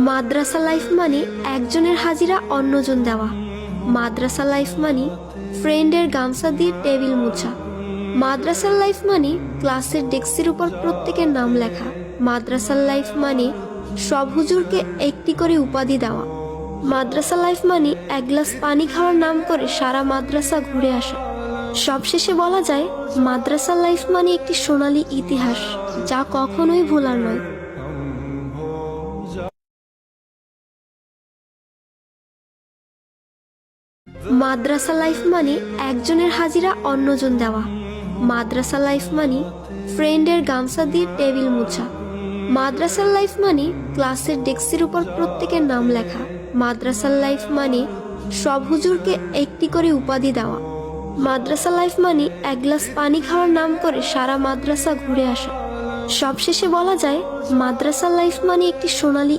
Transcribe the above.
মাদ্রাসা life মানে একজনের হাজিরা অন্যজন দেওয়া। মাদ্রাসা লাইফ মানে ফ্রেন্ডের গামছা দিয়ে টেবিল মোছা। মাদ্রাসার লাইফ মানে ক্লাসের ডেস্কের উপর প্রত্যেকের নাম লেখা। মাদ্রাসার লাইফ মানে সব হুজুরকে একটি করে উপাধি দেওয়া। মাদ্রাসা লাইফ মানে এক গ্লাস পানি খাওয়ার নাম করে সারা মাদ্রাসা ঘুরে আসা। সবশেষে বলা যায় মাদ্রাসা লাইফ মানে একটি সোনালী ইতিহাস, যা কখনোই ভোলার নয়। মাদ্রাসা লাইফ মানে একজনের হাজিরা অন্যজন দেওয়া। মাদ্রাসা লাইফ মানে ফ্রেন্ডের গামছা দিয়ে টেবিল মোছা। মাদ্রাসার লাইফ মানে ক্লাসের ডেস্কের উপর প্রত্যেকের নাম লেখা। মাদ্রাসার লাইফ মানে সব হুজুরকে একটি করে উপাধি দেওয়া। মাদ্রাসা লাইফ মানে এক গ্লাস পানি খাওয়ার নাম করে সারা মাদ্রাসা ঘুরে আসা। সবশেষে বলা যায় মাদ্রাসা লাইফ মানে একটি সোনালী